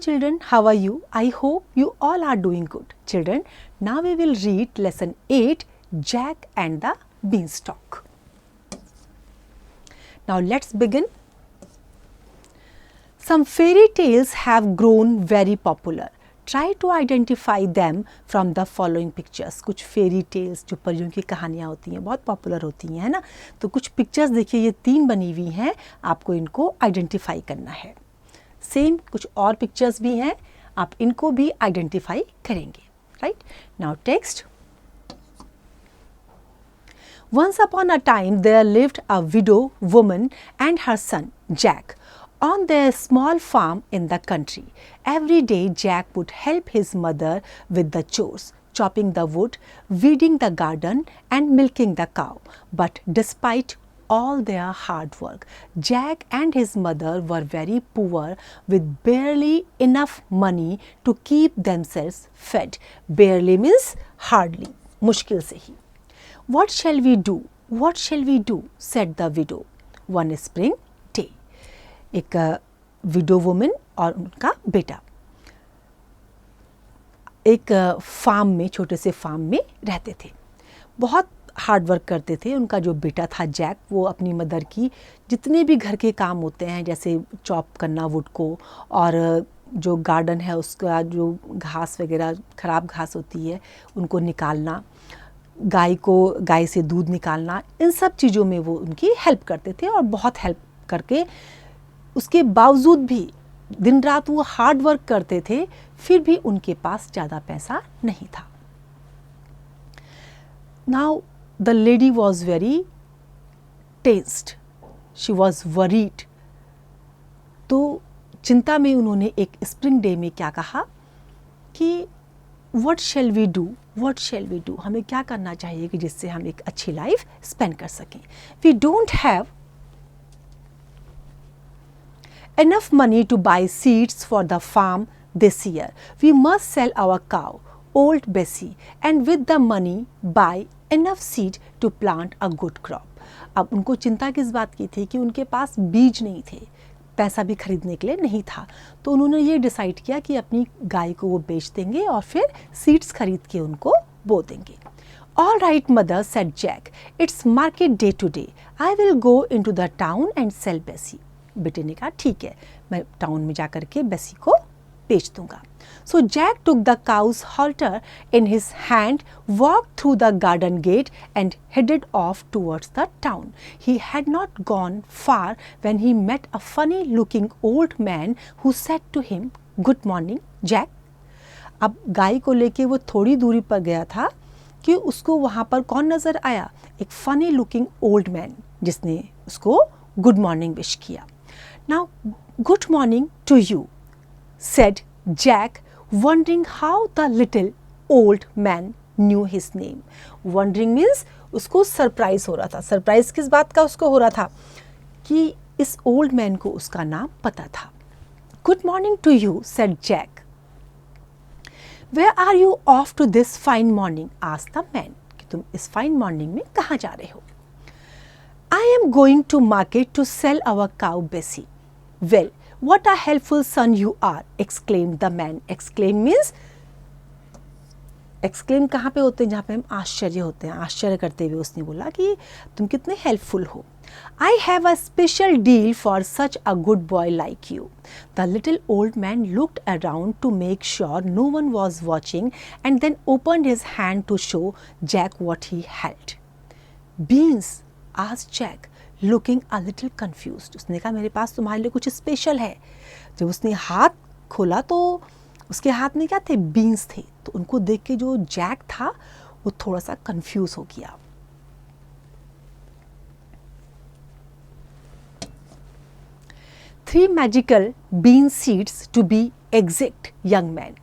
children, how are you? I hope you all are doing good. Children, now we will read lesson 8, Jack and the Beanstalk. Now let's begin. Some fairy tales have grown very popular. Try to identify them from the following pictures. कुछ fairy tales जो परियों की कहानियाँ होती हैं बहुत popular होती हैं, है ना. तो कुछ पिक्चर्स देखिए, ये 3 बनी हुई हैं, आपको इनको आइडेंटिफाई करना है. सेम कुछ और पिक्चर्स भी हैं, आप इनको भी आइडेंटिफाई करेंगे. Right now text. Once upon a time there lived a widow woman and her son Jack on their small farm in the country. Every day Jack would help his mother with the chores, chopping the wood, weeding the garden and milking the cow. But despite all their hard work, Jack and his mother were very poor with barely enough money to keep themselves fed. Barely means hardly, मुश्किल से ही. What shall we do? What shall we do? said the widow one spring day. एक window woman और उनका बेटा एक farm में, छोटे से फार्म में रहते थे. बहुत हार्ड वर्क करते थे. उनका जो बेटा था जैक, वो अपनी मदर की जितने भी घर के काम होते हैं, जैसे चॉप करना वुड को, और जो गार्डन है उसका जो घास वगैरह ख़राब घास होती है उनको निकालना, गाय से दूध निकालना, इन सब चीज़ों में वो उनकी हेल्प करते थे. और बहुत हेल्प करके उसके बावजूद भी दिन रात वो हार्ड वर्क करते थे, फिर भी उनके पास ज़्यादा पैसा नहीं था. Now the lady was very tensed, she was worried. तो चिंता में उन्होंने एक स्प्रिंग डे में क्या कहा कि What shall we do? What shall we do? हमें क्या करना चाहिए कि जिससे हम एक अच्छी लाइफ स्पेंड कर सकें. We don't have enough money to buy seeds for the farm this year. We must sell our cow, old Bessie, and with the money buy enough seed to plant a good crop. अब उनको चिंता किस बात की थी कि उनके पास बीज नहीं थे, पैसा भी खरीदने के लिए नहीं था. तो उन्होंने ये डिसाइड किया कि अपनी गाय को वो बेच देंगे और फिर सीड्स खरीद के उनको बो देंगे. All right, mother, said Jack. It's market day today. I will go into the town and sell Bessie. बेटे ने कहा ठीक है, मैं टाउन में जाकर के बेसी को बेच दूंगा. So Jack took the cow's halter in his hand, walked through the garden gate and headed off towards the town. He had not gone far when he met a funny-looking old man who said to him, "Good morning, Jack." अब गाय को लेके वो थोड़ी दूरी पर गया था कि उसको वहाँ पर कौन नज़र आया, एक funny-looking old man जिसने उसको गुड मॉर्निंग विश किया. Now, good morning to you, said Jack, wondering how the little old man knew his name. Wondering means उसको सरप्राइज हो रहा था. सरप्राइज किस बात का उसको हो रहा था कि इस ओल्ड मैन को उसका नाम पता था. Good morning to you, said Jack. Where are you off to this fine morning? asked the man. कि तुम इस फाइन मॉर्निंग में कहाँ जा रहे हो? I am going to market to sell our cow Bessie. Well, what a helpful son you are, exclaimed the man. Exclaim means exclaim कहाँ पे होते हैं, जहाँ पे हम आश्चर्य होते हैं. आश्चर्य करते हुए उसने बोला कि तुम कितने हेल्पफुल हो. I have a special deal for such a good boy like you. The little old man looked around to make sure no one was watching and then opened his hand to show Jack what he held. Beans, asked Jack, looking a little confused. उसने कहा मेरे पास तुम्हारे लिए कुछ special है. जब उसने हाथ खोला तो उसके हाथ में क्या थे, बीन्स थे. तो उनको देख के जो जैक था वो थोड़ा सा कंफ्यूज हो गया. Three magical bean seeds to be exact, young man.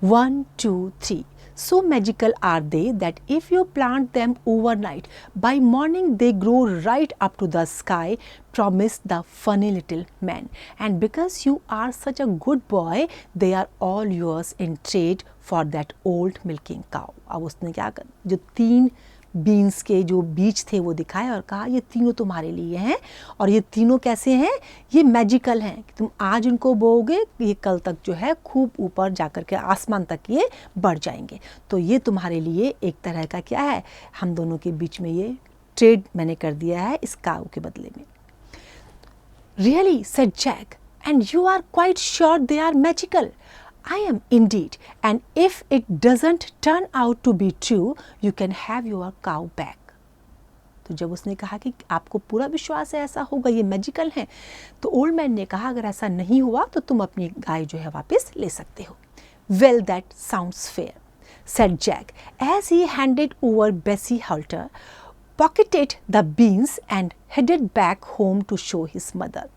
1, 2, 3. So magical are they that if you plant them overnight, by morning they grow right up to the sky, promised the funny little man. And because you are such a good boy, they are all yours in trade for that old milking cow. अब उसने क्या कर, जो 3 beans के जो बीज थे वो दिखाए और कहा ये तीनों तुम्हारे लिए हैं और ये तीनों कैसे हैं, ये मैजिकल हैं कि तुम आज इनको बोओगे ये कल तक जो है खूब ऊपर जाकर के आसमान तक ये बढ़ जाएंगे। तो ये तुम्हारे लिए एक तरह का क्या है, हम दोनों के बीच में ये ट्रेड मैंने कर दिया है इस काऊ के बदले में। Really, said Jack, and you are quite sure they are magical? I am indeed, and if it doesn't turn out to be true, you can have your cow back. तो जब उसने कहा कि आपको पूरा विश्वास है ऐसा होगा, ये मैजिकल हैं, तो ओल्ड मैन ने कहा अगर ऐसा नहीं हुआ तो तुम अपनी गाय जो है वापस ले सकते हो। Well, that sounds fair, said Jack as he handed over Bessie Halter, pocketed the beans and headed back home to show his mother.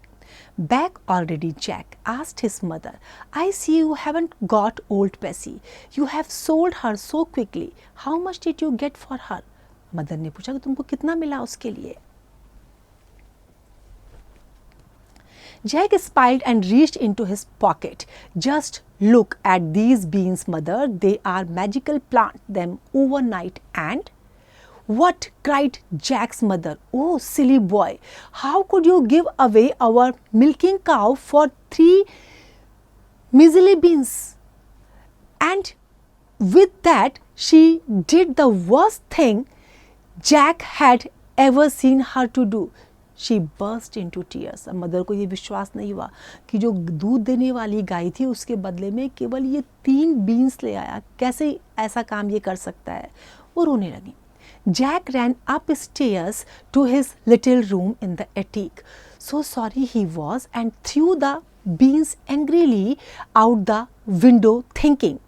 Back already, Jack, asked his mother. I see you haven't got old Bessie. You have sold her so quickly. How much did you get for her? Mother ने पूछा कि तुमको कितना मिला उसके लिए। Jack smiled and reached into his pocket. Just look at these beans, mother. They are magical. Plant them overnight and What? Cried Jack's mother. Oh, silly boy, how could you give away our milking cow for 3 measly beans? And with that, she did the worst thing Jack had ever seen her to do. She burst into tears. अब mother को ये विश्वास नहीं हुआ कि जो दूध देने वाली गाय थी उसके बदले में केवल ये 3 बीन्स ले आया, कैसे ऐसा काम ये कर सकता है, वो रोने लगी। Jack ran upstairs to his little room in the attic. So sorry he was and threw the beans angrily out the window thinking,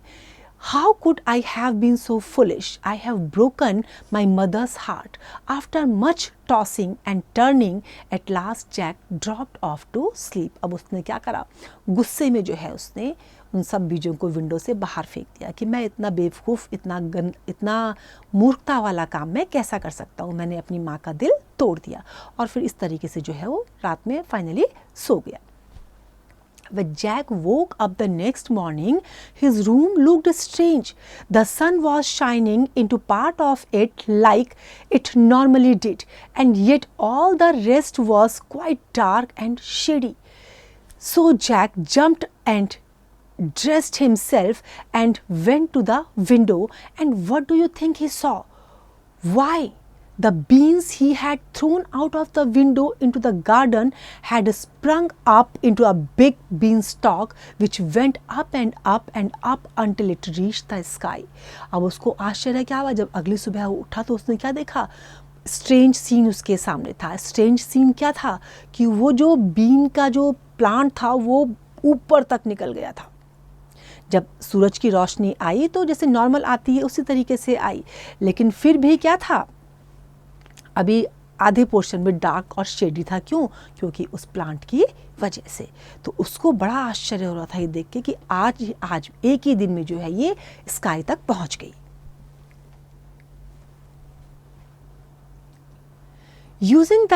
how could I have been so foolish? I have broken my mother's heart. After much tossing and turning, at last Jack dropped off to sleep. अब उसने क्या करा, गुस्से में जो है उसने उन सब बीजों को विंडो से बाहर फेंक दिया कि मैं इतना बेवकूफ़, इतना मूर्खता वाला काम मैं कैसा कर सकता हूँ, मैंने अपनी माँ का दिल तोड़ दिया। और फिर इस तरीके से जो है वो रात में फाइनली सो गया। When Jack woke up the next morning, his room looked strange. The sun was shining into part of it like it normally did, and yet all the rest was quite dark and shady. So Jack jumped and dressed himself and went to the window, and what do you think he saw? Why, the beans he had thrown out of the window into the garden had sprung up into a big beanstalk which went up and up and up until it reached the sky. अब उसको आश्चर्य क्या हुआ, जब अगली सुबह वो उठा तो उसने क्या देखा, स्ट्रेंज सीन उसके सामने था। स्ट्रेंज सीन क्या था कि वो जो बीन का जो प्लांट था वो ऊपर तक निकल गया था। जब सूरज की रोशनी आई तो जैसे नॉर्मल आती है उसी तरीके से आई, लेकिन फिर भी क्या था, अभी आधे पोर्शन में डार्क और शेडी था। क्यों? क्योंकि उस प्लांट की वजह से। तो उसको बड़ा आश्चर्य हो रहा था ये देख के कि आज एक ही दिन में जो है ये स्काई तक पहुंच गई। Using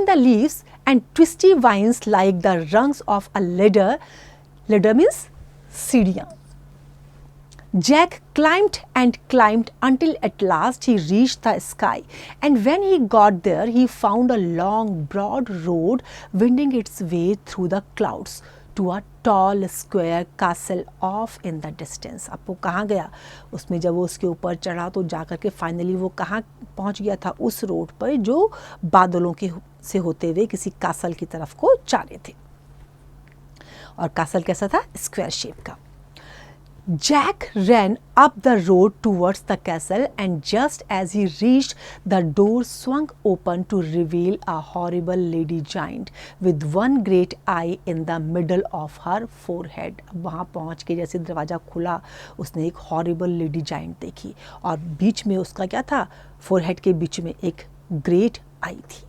the leaves and twisty vines like the rungs of a ladder means सीढ़ियाँ, Jack climbed and climbed until at last he reached the sky, and when he got there he found a long broad road winding its way through the clouds to a tall square castle off in the distance. अब वो कहाँ गया, उसमें जब वो उसके ऊपर चढ़ा तो जाकर के फाइनली वो कहाँ पहुँच गया था, उस रोड पर जो बादलों के से होते हुए किसी कासल की तरफ को जा रहे थे। और कासल कैसा था, स्क्वायर शेप का। Jack ran up the road towards the castle, and just as he reached, the door swung open to reveal a horrible lady giant with one great eye in the middle of her forehead. अब वहाँ पहुँच के जैसे दरवाज़ा खुला उसने एक horrible lady giant देखी और बीच में उसका क्या था, फोरहेड के बीच में एक ग्रेट आई थी।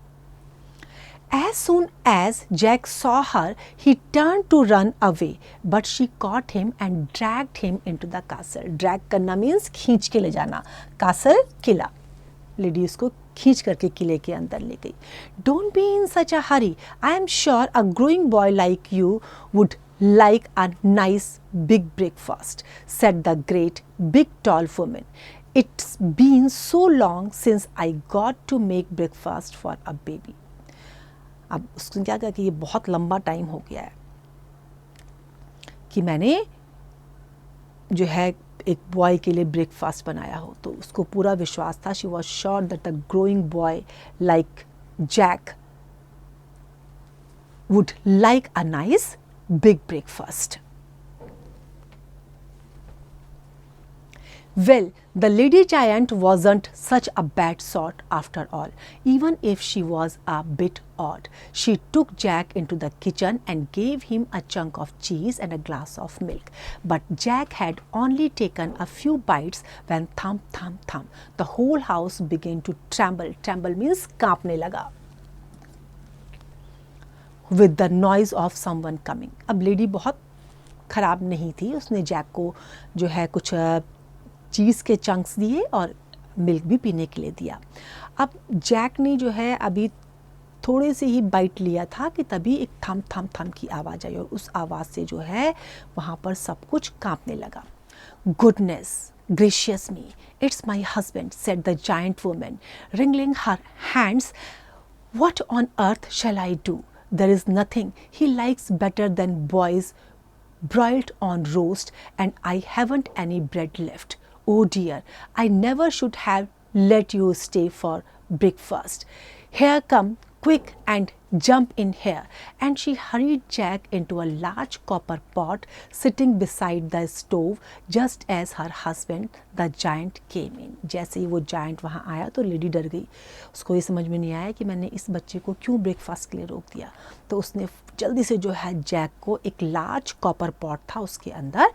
As soon as Jack saw her, he turned to run away, but she caught him and dragged him into the castle. Drag करना means खींच के ले जाना, castle किला। लेडी उसको खींच करके किले के अंदर ले गई। Don't be in such a hurry. I am sure a growing boy like you would like a nice big breakfast, said the great big tall woman. It's been so long since I got to make breakfast for a baby. अब उसने क्या कहा कि ये बहुत लंबा time हो गया है कि मैंने जो है एक बॉय के लिए ब्रेकफास्ट बनाया हो. तो उसको पूरा विश्वास था. She was sure that a growing boy like Jack would like a nice big breakfast. Well, the lady giant wasn't such a bad sort after all, even if she was a bit odd. She took Jack into the kitchen and gave him a chunk of cheese and a glass of milk. But Jack had only taken a few bites when thump, thump, thump, the whole house began to tremble. Tremble means कांपने लगा. With the noise of someone coming. अब lady बहुत ख़राब नहीं थी. उसने Jack को जो है कुछ चीज़ के चंक्स दिए और मिल्क भी पीने के लिए दिया. अब जैक ने जो है अभी थोड़े से ही बाइट लिया था कि तभी एक थम थम थम की आवाज़ आई और उस आवाज़ से जो है वहाँ पर सब कुछ कांपने लगा. Goodness gracious me, it's my husband, said the giant woman, wringing her hands. What on earth shall I do? There is nothing he likes better than boys broiled on roast, and I haven't any bread left. Oh dear, I never should have let you stay for breakfast. Here come, quick and jump in here. And she hurried Jack into a large copper pot sitting beside the stove just as her husband, the giant, came in. जैसे ही वो giant वहाँ आया तो lady डर गई. उसको ये समझ में नहीं आया कि मैंने इस बच्चे को क्यों ब्रेकफास्ट के लिए रोक दिया. तो उसने जल्दी से जो है जैक को एक लार्ज कॉपर पॉट था उसके अंदर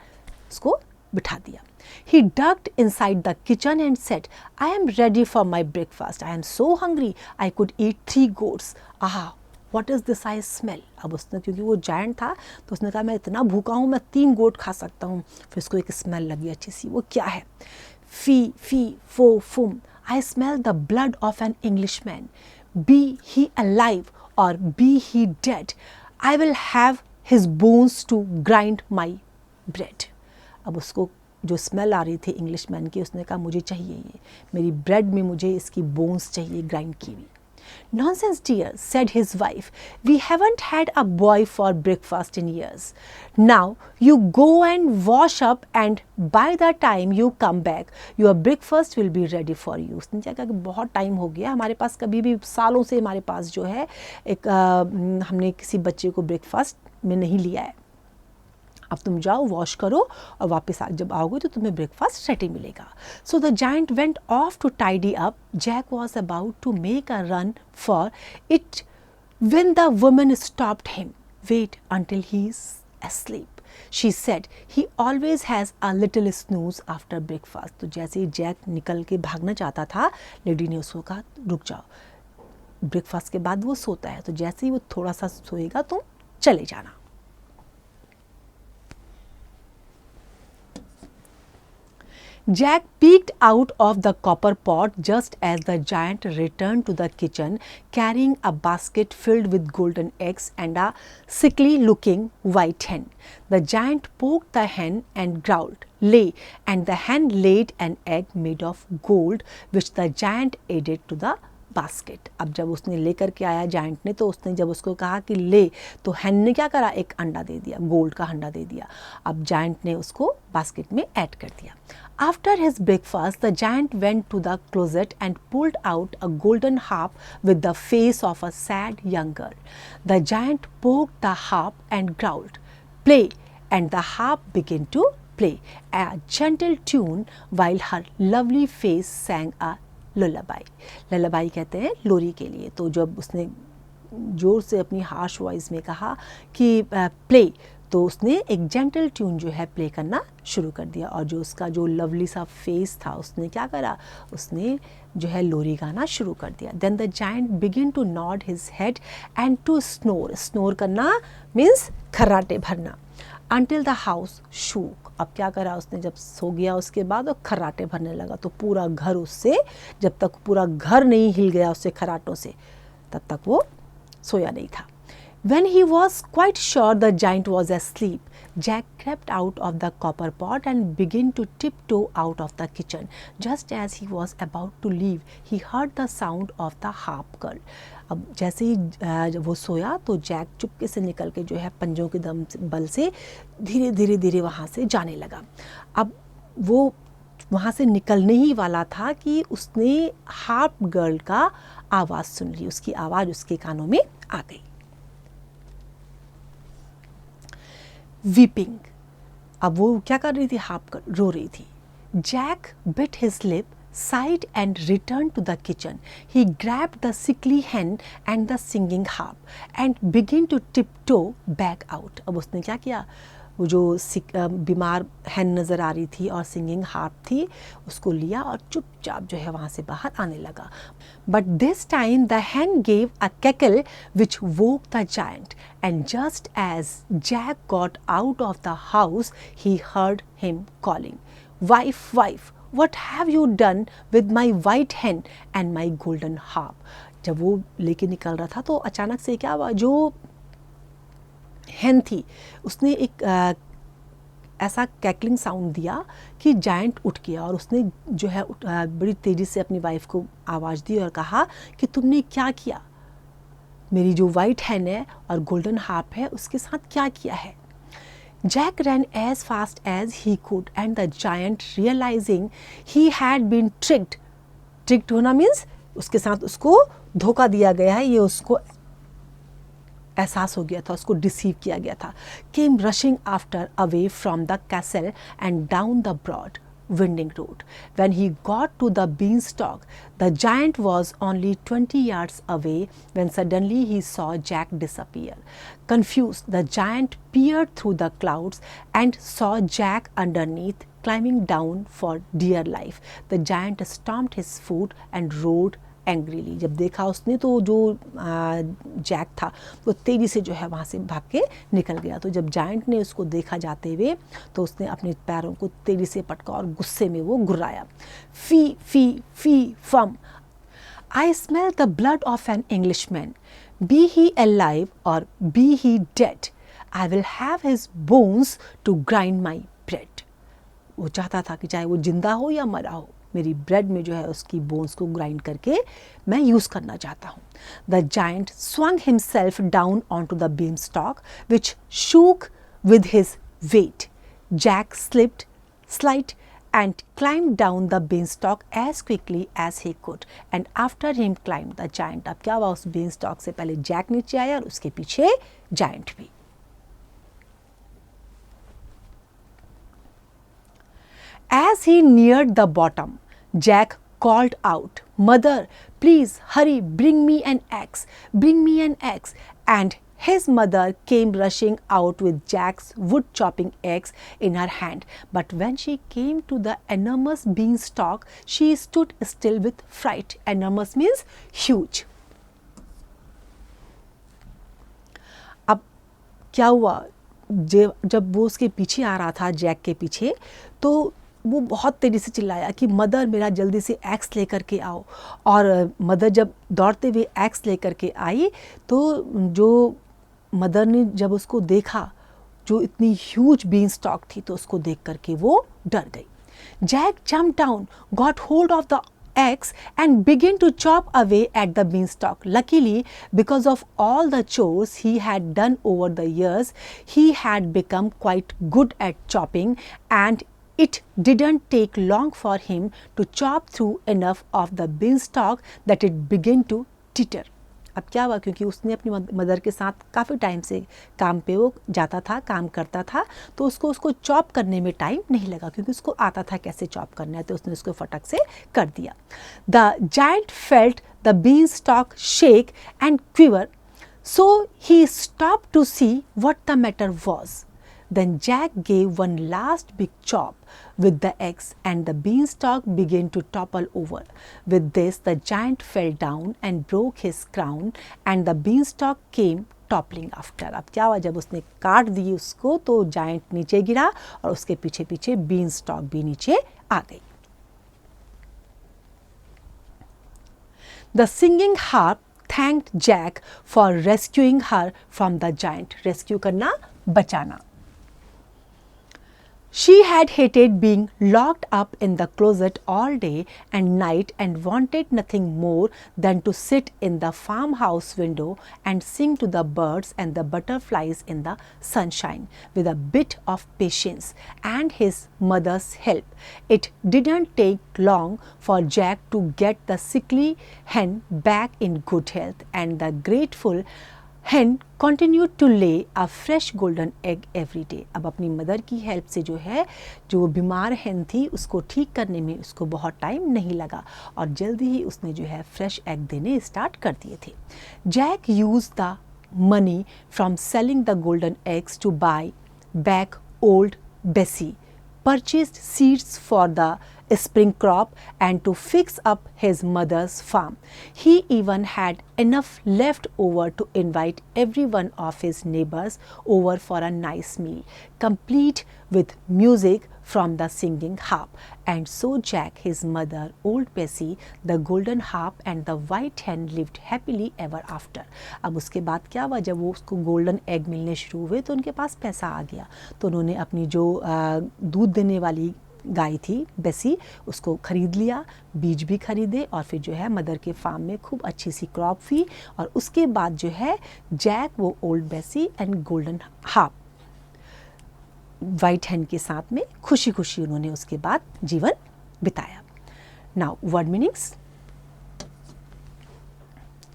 उसको बिठा दिया. He ducked inside the kitchen and said, I am ready for my breakfast. I am so hungry, I could eat 3 goats. Ah, what is this I smell? अब उसने क्योंकि वो जायंट था तो उसने कहा मैं इतना भूखा हूँ मैं 3 गोट खा सकता हूँ. फिर उसको एक स्मेल लगी अच्छी सी. वो क्या है? फी फी फो फुम, I smell the blood of an Englishman. Be he alive or be he dead, I will have his bones to grind my bread. अब उसको जो स्मेल आ रही थी इंग्लिशमैन की उसने कहा मुझे चाहिए ये मेरी ब्रेड में मुझे इसकी बोन्स चाहिए ग्राइंड की हुई. Nonsense dear, said his wife. We haven't had a boy for breakfast in years. Now you go and wash up and by the time you come back, your breakfast will be ready for you. उसने कहा कि बहुत time हो गया हमारे पास कभी भी सालों से हमारे पास जो है एक हमने किसी बच्चे को ब्रेकफास्ट में नहीं लिया है. अब तुम जाओ वॉश करो और वापस जब आओगे तो तुम्हें ब्रेकफास्ट रेडी मिलेगा. So the giant went off to tidy up. Jack was about to make a run for it when the woman stopped him. Wait until he is asleep, she said. He always has a little snooze after breakfast. तो जैसे ही Jack निकल के भागना चाहता था lady ने उसको कहा रुक जाओ ब्रेकफास्ट के बाद वो सोता है तो जैसे ही वो थोड़ा सा सोएगा तुम चले जाना. Jack peeked out of the copper pot just as the giant returned to the kitchen carrying a basket filled with golden eggs and a sickly-looking white hen. The giant poked the hen and growled, "Lay," and the hen laid an egg made of gold which the giant added to the basket. अब जब उसने लेकर के आया giant ने तो उसने जब उसको कहा कि ले तो हैन ने क्या करा एक अंडा दे दिया गोल्ड का अंडा दे दिया. अब जायंट ने उसको बास्केट में ऐड कर दिया. After his breakfast, the giant went to the closet and pulled out a golden harp with the face of a sad young girl. The giant poked the harp and growled, "Play," and the harp began to play a gentle tune while her lovely face sang a लुल्लाबाई. लुल्लाबाई कहते हैं लोरी के लिए. तो जब उसने ज़ोर से अपनी हार्श वॉइस में कहा कि प्ले तो उसने एक जेंटल ट्यून जो है प्ले करना शुरू कर दिया और जो उसका जो लवली सा फेस था उसने क्या करा उसने जो है लोरी गाना शुरू कर दिया. Then the giant begin to nod his head and to snore. Snore करना मीन्स खर्राटे भरना. Until the house shook. अब क्या करा उसने जब सो गया उसके बाद वो खर्राटे भरने लगा तो पूरा घर उससे जब तक पूरा घर नहीं हिल गया उससे खर्राटों से तब तक वो सोया नहीं था. When he was quite sure the giant was asleep, Jack crept out of the copper pot and began to tiptoe out of the kitchen. Just as he was about to leave, he heard the sound of the harp girl. अब जैसे ही जब वो सोया तो Jack चुपके से निकल के जो है पंजों के दम बल से धीरे धीरे धीरे वहाँ से जाने लगा. अब वो वहाँ से निकलने ही वाला था कि उसने हार्प गर्ल का आवाज़ सुन ली. उसकी आवाज़ उसके कानों में आ गई. वीपिंग. अब वो क्या कर रही थी? हार्प गर्ल रो रही थी. Jack bit his lip, sighed and returned to the kitchen. He grabbed the sickly hen and the singing harp and began to tiptoe back out. अब उसने क्या किया? वो जो बीमार हैन नज़र आ रही थी और सिंगिंग हार्प थी उसको लिया और चुपचाप जो है वहाँ से बाहर आने लगा. But this time the hen gave a cackle which woke the giant, and just as Jack got out of the house he heard him calling, "Wife, wife, what have you done with my white hen and my golden harp?" जब वो लेके निकल रहा था तो अचानक से क्या हुआ? जो हैन थी उसने एक ऐसा कैकलिंग साउंड दिया कि जायंट उठ गया और उसने जो है बड़ी तेज़ी से अपनी वाइफ को आवाज़ दी और कहा कि तुमने क्या किया? मेरी जो वाइट हैन है और गोल्डन हार्प है उसके साथ क्या किया है? Jack ran as fast as he could, and the giant, realizing he had been tricked. Tricked होना means उसके साथ उसको धोखा दिया गया है, ये उसको एहसास हो गया था, उसको डिसीव किया गया था. Came rushing after away from the castle and down the broad winding road. When he got to the beanstalk, the giant was only 20 yards away when suddenly he saw Jack disappear. Confused, the giant peered through the clouds and saw Jack underneath, climbing down for dear life. The giant stamped his foot and roared angrily. जब देखा उसने तो जो Jack था वो तेज़ी से जो है वहाँ से भाग के निकल गया. तो जब जायंट ने उसको देखा जाते हुए तो उसने अपने पैरों को तेज़ी से पटका और गुस्से में वो गुर्राया. फी फी फी फम, I smell the blood of an Englishman. Be he alive or be he dead, I will have his bones to grind my bread. वो चाहता था कि चाहे वो जिंदा हो या मरा हो, मेरी ब्रेड में जो है उसकी बोन्स को ग्राइंड करके मैं यूज़ करना चाहता हूँ. The giant swung himself down onto the beanstalk, which shook with his weight. Jack slid and climbed down the beanstalk as quickly as he could, and after him climbed the giant. अब क्या हुआ? उस beanstalk से पहले Jack नीचे आया और उसके पीछे जायंट भी. As he neared the bottom, Jack called out, "Mother, please hurry, bring me an axe, bring me an axe." And his mother came rushing out with Jack's wood chopping axe in her hand. But when she came to the enormous beanstalk, she stood still with fright. Enormous means huge. अब क्या हुआ? जब वो उसके पीछे आ रहा था, Jack के पीछे, तो वो बहुत तेज़ी से चिल्लाया कि मदर, मेरा जल्दी से एक्स लेकर के आओ. और मदर जब दौड़ते हुए एक्स लेकर के आई तो जो मदर ने जब उसको देखा, जो इतनी ह्यूज बीन स्टॉक थी, तो उसको देख करके वो डर गई. Jack jump down, got hold of the axe and began to chop away at the beanstalk. Luckily, because of all the chores he had done over the years, he had become quite good at chopping, and it didn't take long for him to chop through enough of the beanstalk that it began to titter. अब क्या हुआ? क्योंकि उसने अपनी mother के साथ काफ़ी time से काम पे वो जाता था, काम करता था, तो उसको चॉप करने में टाइम नहीं लगा क्योंकि उसको आता था कैसे चॉप करना है, तो उसने उसको फटक से कर दिया. The giant felt the beanstalk shake and quiver, so he stopped to see what the matter was. Then Jack gave one last big chop with the axe and the beanstalk began to topple over. With this, the giant fell down and broke his crown, and the beanstalk came toppling after. अब क्या हुआ? जब उसने काट दी उसको तो giant नीचे गिरा और उसके पीछे पीछे beanstalk भी नीचे आ गई. The singing harp thanked Jack for rescuing her from the giant. Rescue करना, बचाना. She had hated being locked up in the closet all day and night and wanted nothing more than to sit in the farmhouse window and sing to the birds and the butterflies in the sunshine. With a bit of patience and his mother's help, it didn't take long for Jack to get the sickly hen back in good health, and the grateful hen continued to lay a fresh golden egg every day. अब अपनी mother की help से जो है, जो बीमार hen थी उसको ठीक करने में उसको बहुत टाइम नहीं लगा और जल्दी ही उसने जो है फ्रेश एग देने स्टार्ट कर दिए थे. Jack used the money from selling the golden eggs to buy back old Bessie, purchased seeds for the spring crop and to fix up his mother's farm. He even had enough left over to invite every one of his neighbors over for a nice meal, complete with music from the singing harp. And so Jack, his mother, old Bessie, the golden harp and the white hen lived happily ever after. अब उसके बाद क्या हुआ, जब वो उसको golden egg मिलने शुरू हुए तो उनके पास पैसा आ गया, तो उन्होंने अपनी जो दूध देने वाली गाय थी बेसी उसको ख़रीद लिया, बीज भी खरीदे और फिर जो है मदर के फार्म में खूब अच्छी सी क्रॉप हुई. और उसके बाद जो है जैक वो ओल्ड बेसी एंड गोल्डन हार्प वाइट हैन के साथ में खुशी खुशी उन्होंने उसके बाद जीवन बिताया. Now word meanings.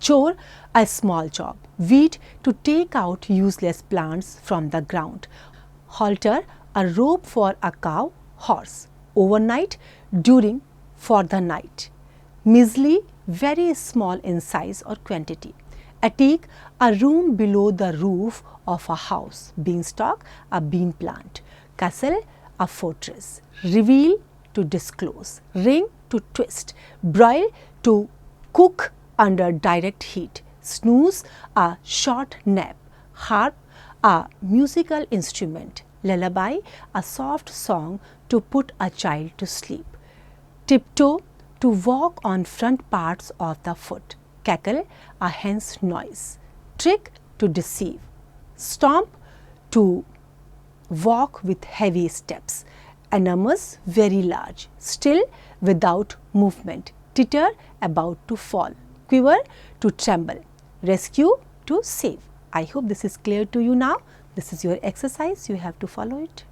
Chore, a small job. Weed, to take out useless plants from the ground. Halter, a rope for a cow, horse. Overnight, during, for the night. Measly, very small in size or quantity. Attic, a room below the roof of a house. Beanstalk, a bean plant. Castle, a fortress. Reveal, to disclose. Ring, to twist. Broil, to cook under direct heat. Snooze, a short nap. Harp, a musical instrument. Lullaby, a soft song to put a child to sleep. Tiptoe, to walk on front parts of the foot. Cackle, a hen's noise. Trick, to deceive. Stomp, to walk with heavy steps. Enormous, very large. Still, without movement. Titter, about to fall. Quiver, to tremble. Rescue, to save. I hope this is clear to you now. This is your exercise. You have to follow it.